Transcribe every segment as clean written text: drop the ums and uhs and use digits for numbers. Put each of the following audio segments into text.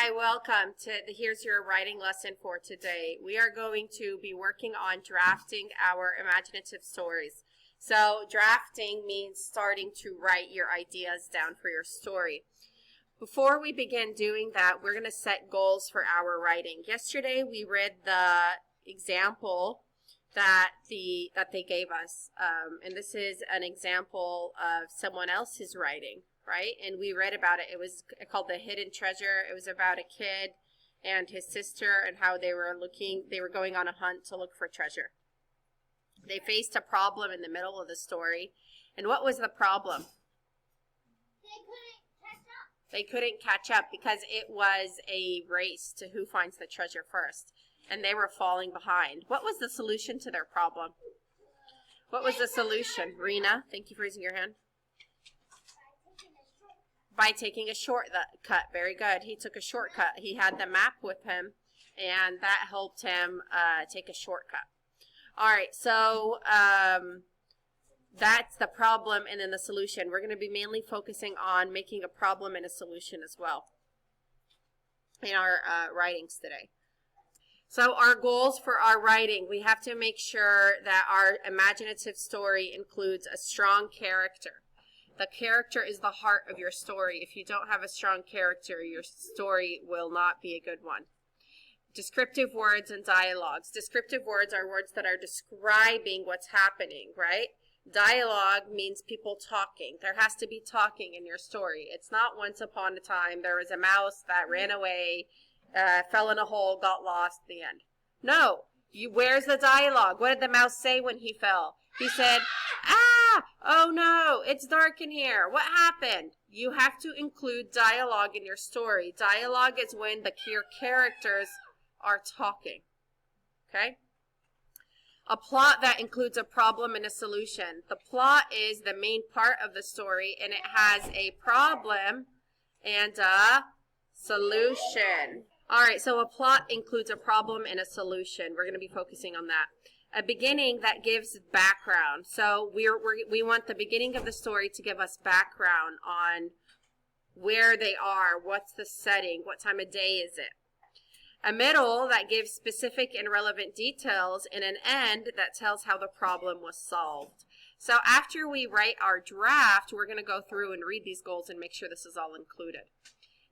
Hi, welcome to Here's Your Writing Lesson for today. We are going to be working on drafting our imaginative stories. So drafting means starting to write your ideas down for your story. Before we begin doing that, we're going to set goals for our writing. Yesterday we read the example that they gave us, and this is an example of someone else's writing. Right? And we read about it. It was called The Hidden Treasure. It was about a kid and his sister and how they were going on a hunt to look for treasure. They faced a problem in the middle of the story. And what was the problem? They couldn't catch up. They couldn't catch up because it was a race to who finds the treasure first. And they were falling behind. What was the solution to their problem? What was the solution? Rena, thank you for raising your hand. By taking a shortcut. Very good. He took a shortcut. He had the map with him, and that helped him take a shortcut. All right, so that's the problem and then the solution. We're going to be mainly focusing on making a problem and a solution as well in our writings today. So our goals for our writing, we have to make sure that our imaginative story includes a strong character. The character is the heart of your story. If you don't have a strong character, your story will not be a good one. Descriptive words and dialogues. Descriptive words are words that are describing what's happening, right? Dialogue means people talking. There has to be talking in your story. It's not once upon a time there was a mouse that ran away, fell in a hole, got lost, the end. No. Where's the dialogue? What did the mouse say when he fell? He said, "Ah, oh no, it's dark in here. What happened?" You have to include dialogue in your story. Dialogue is when your characters are talking. Okay? A plot that includes a problem and a solution. The plot is the main part of the story, and it has a problem and a solution. All right, so a plot includes a problem and a solution. We're going to be focusing on that. A beginning that gives background. So we want the beginning of the story to give us background on where they are, what's the setting, what time of day is it. A middle that gives specific and relevant details, and an end that tells how the problem was solved. So after we write our draft, we're going to go through and read these goals and make sure this is all included.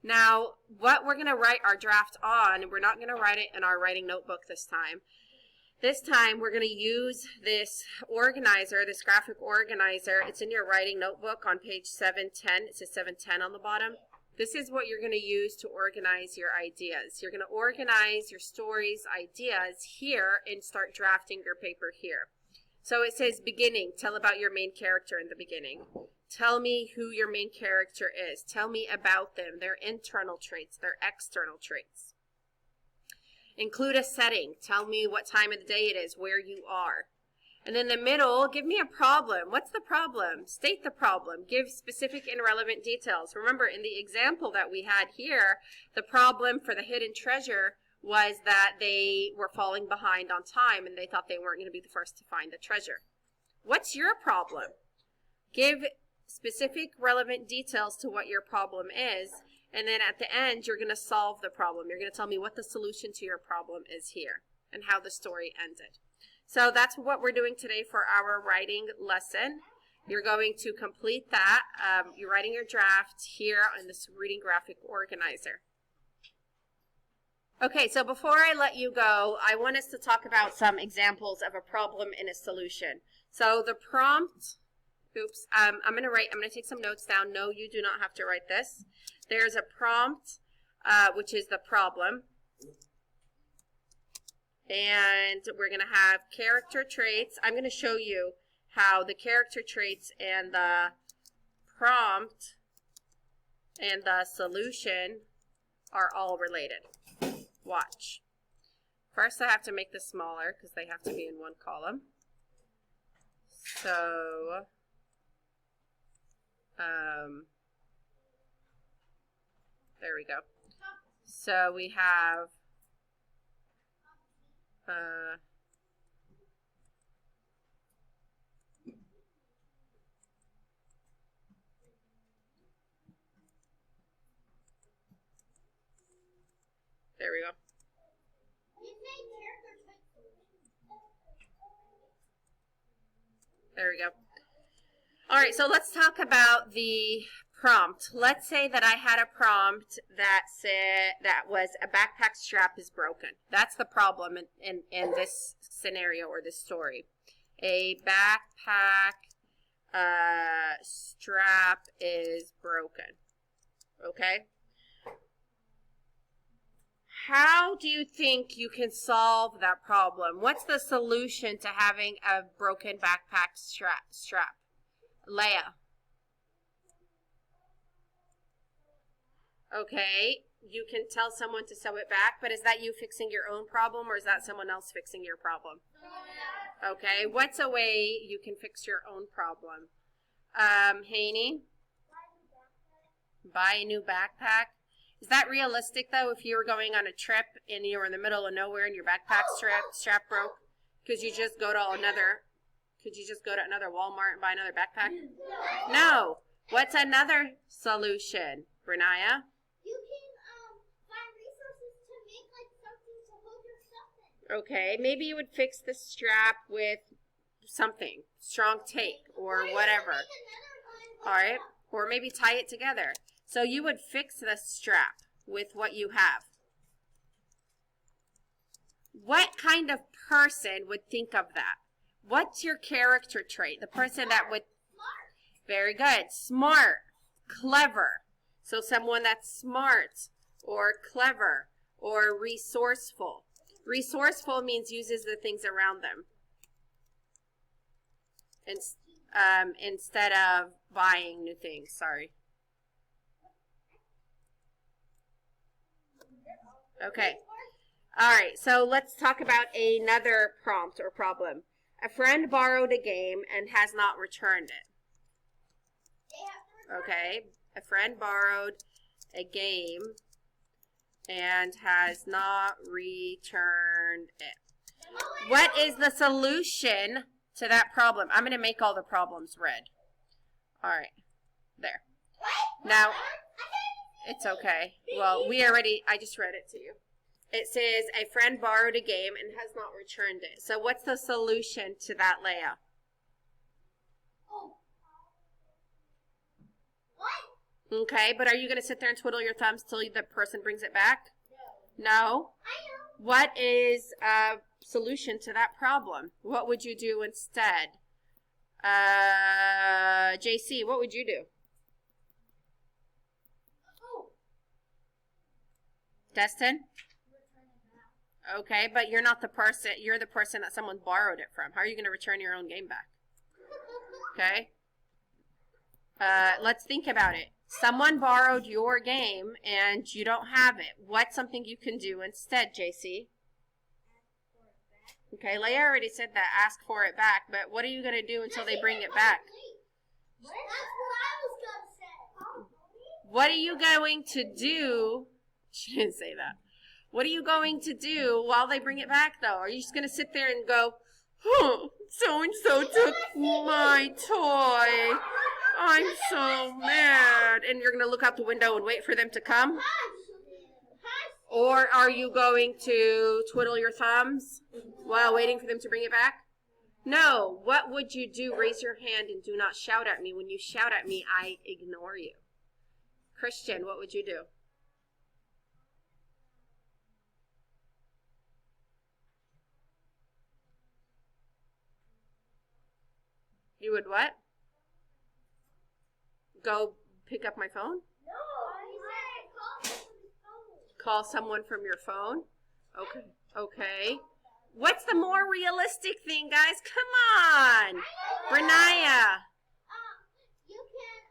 Now, what we're going to write our draft on, we're not going to write it in our writing notebook this time. This time, we're going to use this organizer, this graphic organizer. It's in your writing notebook on page 710. It says 710 on the bottom. This is what you're going to use to organize your ideas. You're going to organize your stories, ideas here, and start drafting your paper here. So it says beginning. Tell about your main character in the beginning. Tell me who your main character is. Tell me about them, their internal traits, their external traits. Include a setting. Tell me what time of the day it is, where you are. And in the middle, give me a problem. What's the problem? State the problem. Give specific and relevant details. Remember, in the example that we had here, the problem for the hidden treasure was that they were falling behind on time and they thought they weren't going to be the first to find the treasure. What's your problem? Give specific, relevant details to what your problem is, and then at the end, you're going to solve the problem. You're going to tell me what the solution to your problem is here and how the story ended. So that's what we're doing today for our writing lesson. You're going to complete that. You're writing your draft here on this reading graphic organizer. Okay, so before I let you go, I want us to talk about some examples of a problem and a solution. So the prompt... Oops, I'm going to take some notes down. No, you do not have to write this. There's a prompt, which is the problem. And we're going to have character traits. I'm going to show you how the character traits and the prompt and the solution are all related. Watch. First, I have to make this smaller because they have to be in one column. So... there we go. So we have There we go. You say character type solution. There we go. All right, so let's talk about the prompt. Let's say that I had a prompt that said that was a backpack strap is broken. That's the problem in this scenario or this story. A backpack strap is broken. Okay? How do you think you can solve that problem? What's the solution to having a broken backpack strap? Leah. Okay, you can tell someone to sew it back, but is that you fixing your own problem or is that someone else fixing your problem? Okay, what's a way you can fix your own problem? Haney? Buy a new backpack. Is that realistic though if you were going on a trip and you were in the middle of nowhere and your backpack strap broke? Could you just go to another Walmart and buy another backpack? No. What's another solution, Brenaya? You can find resources to make like something to hold your stuff in. Okay, maybe you would fix the strap with something, strong tape or whatever. All right, or maybe tie it together. So you would fix the strap with what you have. What kind of person would think of that? What's your character trait? The person that would... Smart. Very good. Smart. Clever. So someone that's smart or clever or resourceful. Resourceful means uses the things around them. Instead of buying new things. Sorry. Okay. All right. So let's talk about another prompt or problem. A friend borrowed a game and has not returned it. Okay. A friend borrowed a game and has not returned it. What is the solution to that problem? I'm going to make all the problems red. All right. There. Now, it's okay. Well, I just read it to you. It says, a friend borrowed a game and has not returned it. So what's the solution to that, Leia? What? Okay, but are you going to sit there and twiddle your thumbs till the person brings it back? No. No? I know. What is a solution to that problem? What would you do instead? JC, what would you do? Oh. Destin? Okay, but you're not the person, you're the person that someone borrowed it from. How are you going to return your own game back? Okay? Let's think about it. Someone borrowed your game and you don't have it. What's something you can do instead, JC? Okay, Leia already said that. Ask for it back. But what are you going to do until they bring it back? That's what I was going to say. What are you going to do? She didn't say that. What are you going to do while they bring it back, though? Are you just going to sit there and go, oh, so-and-so took my toy. I'm so mad. And you're going to look out the window and wait for them to come? Or are you going to twiddle your thumbs while waiting for them to bring it back? No. What would you do? Raise your hand and do not shout at me. When you shout at me, I ignore you. Christian, what would you do? You would what? Go pick up my phone? Call someone from your phone? Okay. Okay. What's the more realistic thing, guys? Come on. Brenaya. You can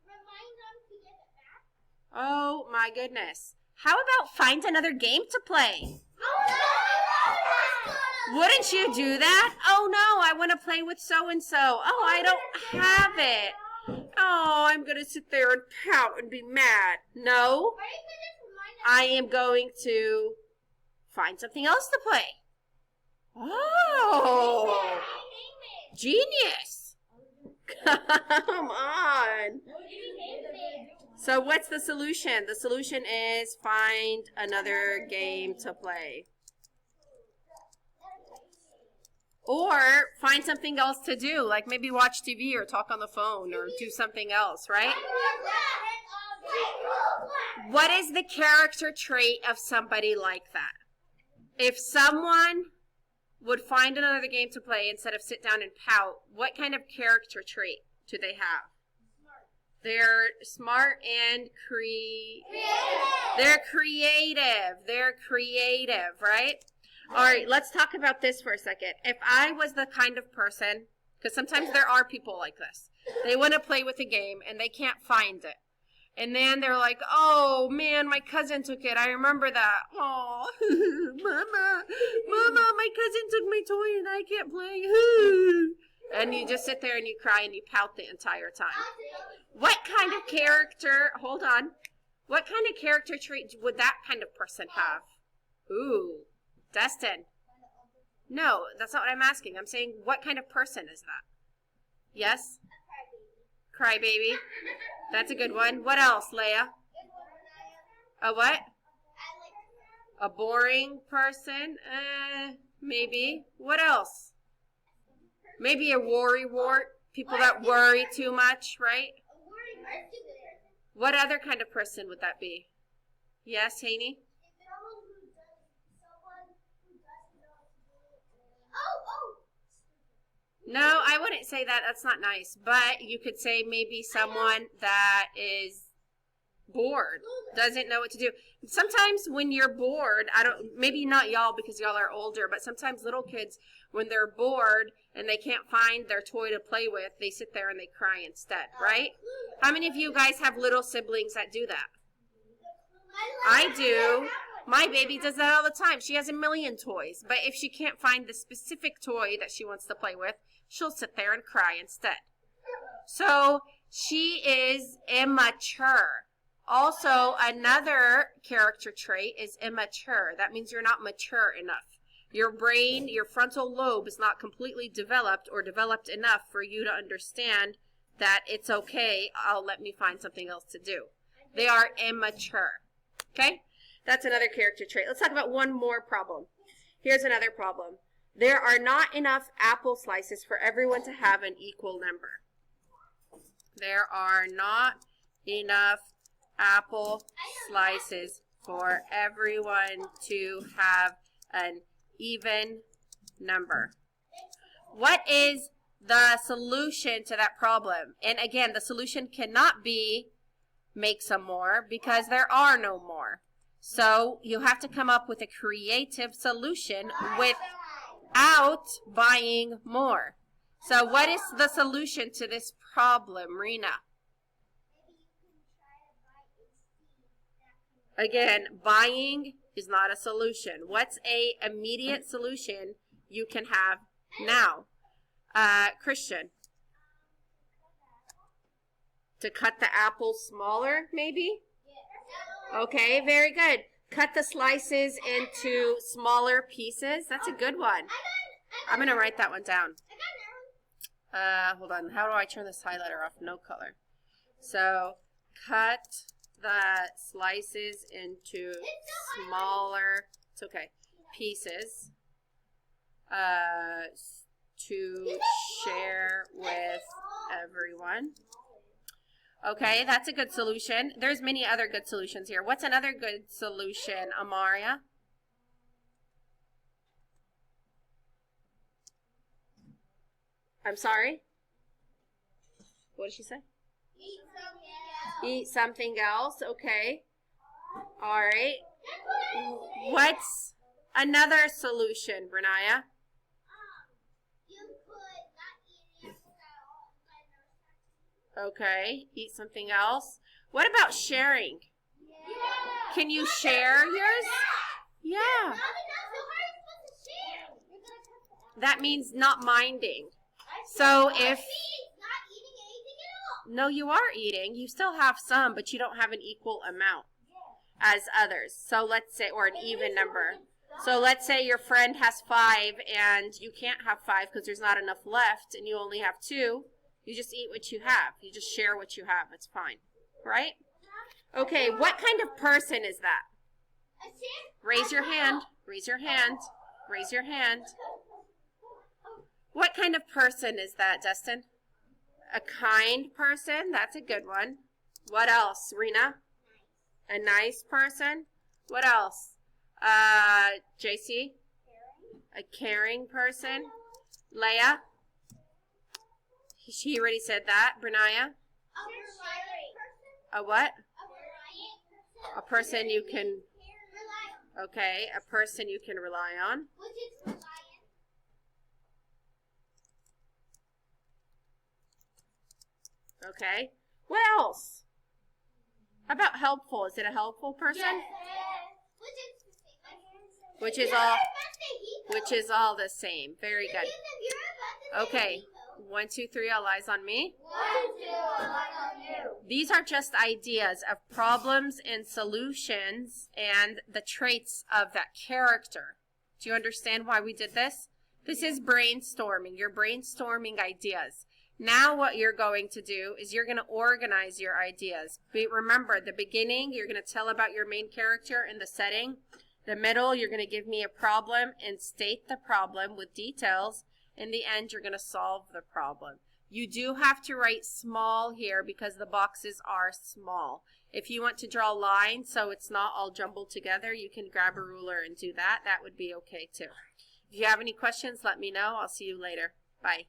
remind them to get it back. Oh, my goodness. How about find another game to play? Wouldn't you do that? Oh, no, I want to play with so-and-so. Oh, I don't have it. Oh, I'm going to sit there and pout and be mad. No, I am going to find something else to play. Oh, genius. Come on. So what's the solution? The solution is find another game to play. Or find something else to do, like maybe watch TV or talk on the phone or do something else, right? What is the character trait of somebody like that? If someone would find another game to play instead of sit down and pout, what kind of character trait do they have? They're smart and they're creative. They're creative, right? All right, let's talk about this for a second. If I was the kind of person, because sometimes there are people like this, they want to play with a game and they can't find it. And then they're like, oh man, my cousin took it. I remember that. Oh, Mama, my cousin took my toy and I can't play. And you just sit there and you cry and you pout the entire time. What kind of character, hold on, what kind of character trait would that kind of person have? Ooh, Destin. No, that's not what I'm asking. I'm saying, what kind of person is that? Yes? Crybaby. That's a good one. What else, Leia? A what? A boring person? Maybe. What else? Maybe a worrywart. People that worry too much, right? What other kind of person would that be? Yes, Haney? No, I wouldn't say that. That's not nice. But you could say maybe someone that is bored, doesn't know what to do. Sometimes when you're bored, maybe not y'all because y'all are older, but sometimes little kids, when they're bored and they can't find their toy to play with, they sit there and they cry instead, right? How many of you guys have little siblings that do that? I do. My baby does that all the time. She has a million toys, but if she can't find the specific toy that she wants to play with, she'll sit there and cry instead. So she is immature. Also, another character trait is immature. That means you're not mature enough. Your brain, your frontal lobe is not completely developed or developed enough for you to understand that it's okay, let me find something else to do. They are immature. Okay? That's another character trait. Let's talk about one more problem. Here's another problem. There are not enough apple slices for everyone to have an equal number. There are not enough apple slices for everyone to have an even number. What is the solution to that problem? And again, the solution cannot be make some more because there are no more. So you have to come up with a creative solution without buying more. So what is the solution to this problem, Rena? Again, buying is not a solution. What's a immediate solution you can have now? Christian? To cut the apple smaller, maybe? Okay, very good. Cut the slices into smaller pieces. That's a good one. I'm going to write that one down. Hold on. How do I turn this highlighter off? No color. So, cut the slices into smaller, it's okay, pieces to share with everyone. Okay, that's a good solution. There's many other good solutions here. What's another good solution, Amaria? I'm sorry? What did she say? Eat something else. Eat something else. Okay. All right. What's another solution, Brenaya? You could not eat it at all. Okay. Eat something else. What about sharing? Yeah. Can you share yours? Yeah. Not enough. So how are you supposed to share? You're gonna cut the That means not minding. So if... not eating anything at all. No, you are eating. You still have some, but you don't have an equal amount as others. So let's say, or an even number. So let's say your friend has 5 and you can't have 5 because there's not enough left and you only have 2. You just eat what you have. You just share what you have. It's fine. Right? Okay, what kind of person is that? A chick? Raise your hand. Raise your hand. Raise your hand. What kind of person is that, Dustin? A kind person? That's a good one. What else, Rena? A nice person? What else? JC? A caring person? Leia? She already said that. Brenaya? A what? A person you can, okay, a person you can rely on. Which is reliant. Okay. What else? How about helpful? Is it a helpful person? Yes. Which is all the same. Very good. Okay. 1, 2, 3, all eyes on me. 1, 2, all eyes on you. These are just ideas of problems and solutions and the traits of that character. Do you understand why we did this? This is brainstorming. You're brainstorming ideas. Now what you're going to do is you're going to organize your ideas. Remember, the beginning, you're going to tell about your main character and the setting. The middle, you're going to give me a problem and state the problem with details. In the end, you're going to solve the problem. You do have to write small here because the boxes are small. If you want to draw lines so it's not all jumbled together, you can grab a ruler and do that. That would be okay too. If you have any questions, let me know. I'll see you later. Bye.